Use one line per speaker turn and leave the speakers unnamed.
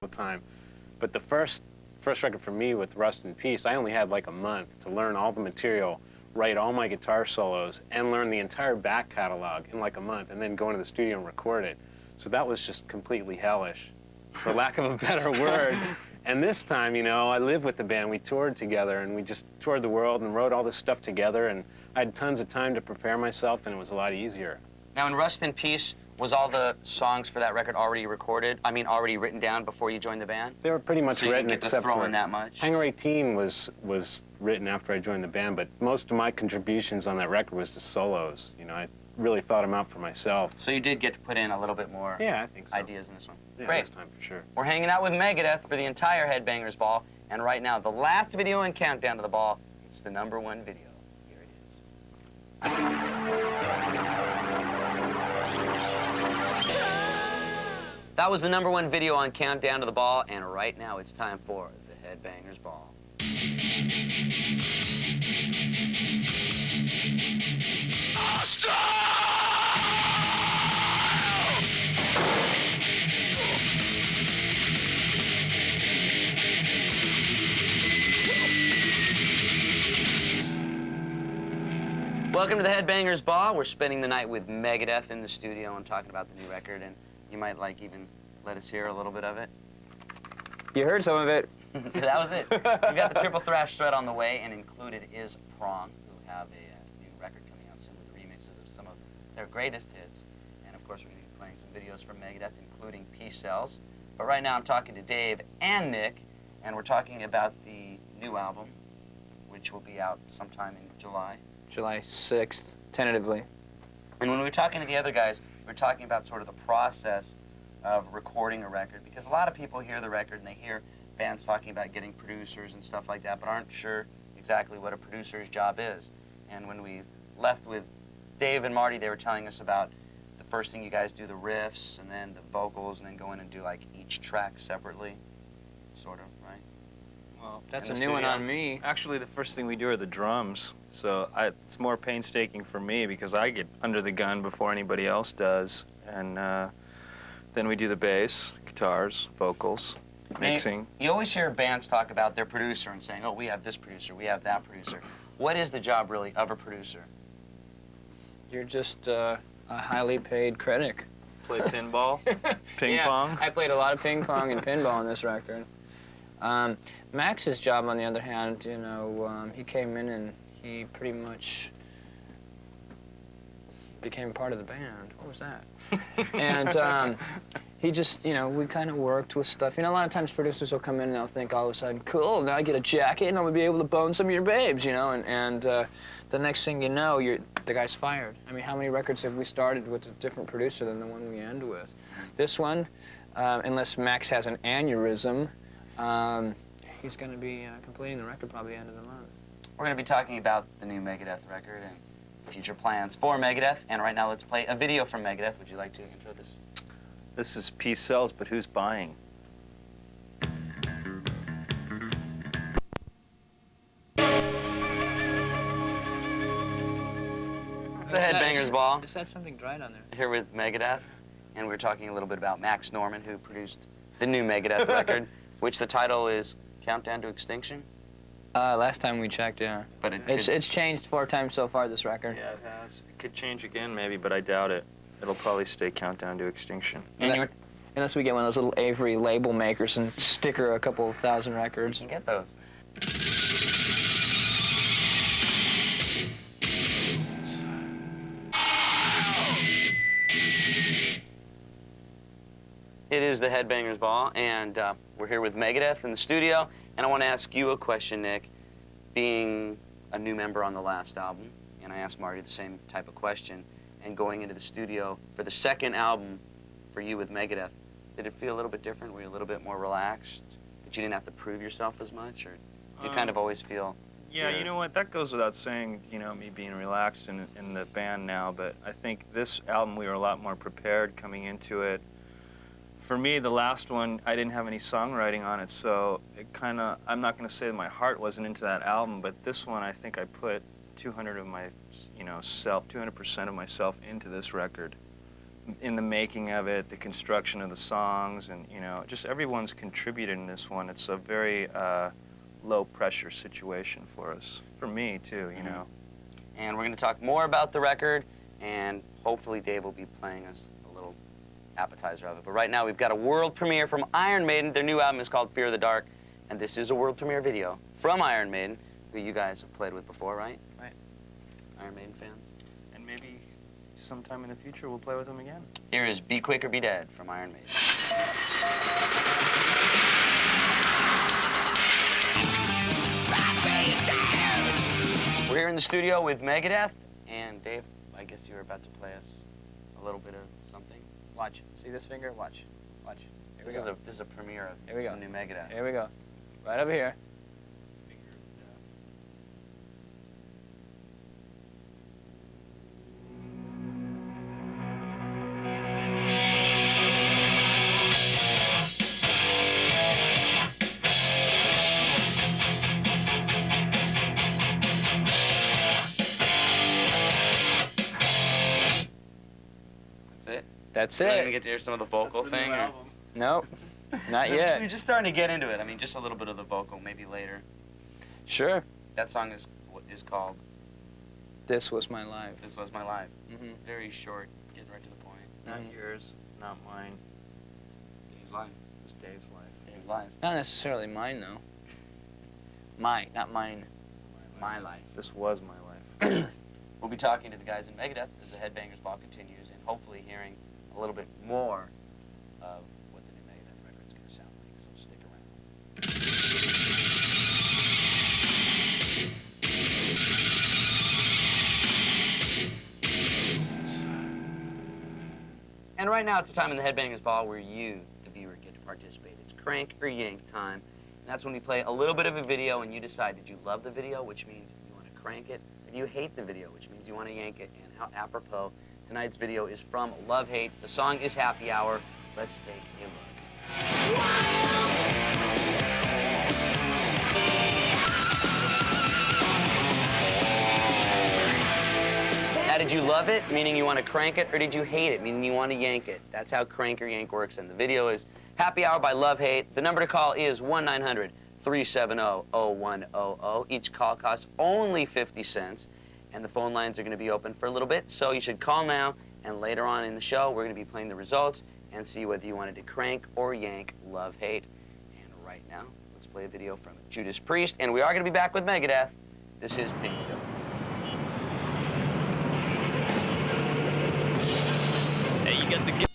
the time. But the first record for me with Rust in Peace, I only had like a month to learn all the material, write all my guitar solos, and learn the entire back catalog in like a month, and then go into the studio and record it. So that was just completely hellish, for lack of a better word. And this time, you know, I lived with the band. We toured together, and we just toured the world and wrote all this stuff together, and I had tons of time to prepare myself, and it was a lot easier.
Now, in Rust in Peace, was all the songs for that record already recorded? I mean, already written down before you joined the band?
They were pretty much
so
written,
you didn't get
except
to throw
for
in that much?
Hangar 18 was written after I joined the band, but most of my contributions on that record was the solos. You know, I really thought them out for myself.
So you did get to put in a little bit more
I think so.
ideas in this one.
Yeah,
Great.
this time for sure.
We're hanging out with Megadeth for the entire Headbangers Ball, and right now, the last video in Countdown to the Ball, it's the #1 video. Here it is. That was the #1 video on Countdown to the Ball, and right now it's time for the Headbangers Ball. Welcome to the Headbangers Ball. We're spending the night with Megadeth in the studio and talking about the new record, and you might like even let us hear a little bit of it.
You heard some of it.
That was it. We've got the Triple Thrash thread on the way, and included is Prong, who have a new record coming out soon with remixes of some of their greatest hits. And of course, we're going to be playing some videos from Megadeth, including Peace Cells. But right now, I'm talking to Dave and Nick, and we're talking about the new album, which will be out sometime in July.
July 6th, tentatively.
And when we were talking to the other guys, we were talking about sort of the process of recording a record, because a lot of people hear the record and they hear bands talking about getting producers and stuff like that, but aren't sure exactly what a producer's job is. And when we left with Dave and Marty, they were telling us about the first thing you guys do, the riffs, and then the vocals, and then go in and do like each track separately, sort of, right?
Well,
That's a new one on me.
Actually, the first thing we do are the drums. So it's more painstaking for me because I get under the gun before anybody else does. And then we do the bass, guitars, vocals, mixing.
You always hear bands talk about their producer and saying, oh, we have this producer, we have that producer. What is the job, really, of a producer?
You're just a highly paid critic.
Play pinball, ping pong.
I played a lot of ping pong and pinball on this record. Max's job, on the other hand, you know, he came in and he pretty much became part of the band. What was that? And he just, you know, we kind of worked with stuff. You know, a lot of times producers will come in and they'll think all of a sudden, cool, now I get a jacket and I'm going to be able to bone some of your babes, you know, and the next thing you know, the guy's fired. I mean, how many records have we started with a different producer than the one we end with? This one, unless Max has an aneurysm, he's going to be completing the record probably the end of the month.
We're going to be talking about the new Megadeth record and future plans for Megadeth. And right now, let's play a video from Megadeth. Would you like to intro this?
This is Peace Cells, but who's buying?
It's a Headbangers Ball.
Just have something dried on there.
Here with Megadeth. And we're talking a little bit about Max Norman, who produced the new Megadeth record, which the title is Countdown to Extinction.
Last time we checked, yeah.
But
it's changed 4 times so far, this record.
Yeah, it has. It could change again, maybe, but I doubt it. It'll probably stay Countdown to Extinction.
And
unless we get one of those little Avery label makers and sticker a couple of thousand records.
you can get those. It is the Headbangers Ball, and we're here with Megadeth in the studio. And I want to ask you a question, Nick. Being a new member on the last album, and I asked Marty the same type of question, and going into the studio for the second album for you with Megadeth, did it feel a little bit different? Were you a little bit more relaxed? That you didn't have to prove yourself as much, or do you kind of always feel?
Yeah, you know what? That goes without saying, you know, me being relaxed in the band now, but I think this album we were a lot more prepared coming into it. For me, the last one, I didn't have any songwriting on it, so it kind of, I'm not going to say that my heart wasn't into that album, but this one, I think I put 200% of myself into this record. in the making of it, the construction of the songs, and just everyone's contributed in this one. It's a very low pressure situation for us, for me too.
And we're going to talk more about the record, and hopefully Dave will be playing us a little appetizer of it. But right now we've got a world premiere from Iron Maiden. Their new album is called Fear of the Dark, and this is a world premiere video from Iron Maiden, who you guys have played with before, right?
Right.
Iron Maiden fans.
And maybe sometime in the future we'll play with them again.
Here is Be Quick or Be Dead from Iron Maiden. We're here in the studio with Megadeth, and Dave, I guess you were about to play us a little bit of something.
Watch. See this finger? Watch. Watch. Here we go.
This is a premiere of
Here we
some
go.
new Megadeth.
Here we go. Right over here. That's
We're
it.
gonna get to hear some of the vocal thing. Or...
Nope. Not
We're
yet.
just starting to get into it. I mean, just a little bit of the vocal, maybe later.
Sure.
That song is called
This Was My Life.
"This Was My Life."
Mm-hmm.
Very short, getting right to the point.
Not yours, not mine.
Dave's life.
It's Dave's life.
Dave's life.
Not necessarily mine, though. Mine, not mine.
My life.
This was my life.
We'll be talking to the guys in Megadeth as the Headbangers Ball continues, and hopefully hearing a little bit more of what the new Megadeth record's going to sound like, so stick around. And right now it's the time in the Headbangers Ball where you, the viewer, get to participate. It's crank or yank time, and that's when we play a little bit of a video and you decide, did you love the video, which means you want to crank it, or do you hate the video, which means you want to yank it. And how apropos, tonight's video is from Love Hate. The song is Happy Hour. Let's take a look. Now, did you love it, meaning you want to crank it, or did you hate it, meaning you want to yank it? That's how crank or yank works, and the video is Happy Hour by Love Hate. The number to call is 1-900-370-0100. Each call costs only 50 cents, and the phone lines are going to be open for a little bit, so you should call now, and later on in the show, we're going to be playing the results and see whether you wanted to crank or yank Love Hate. And right now, let's play a video from Judas Priest, and we are going to be back with Megadeth. This is Painkiller.
Hey, you got the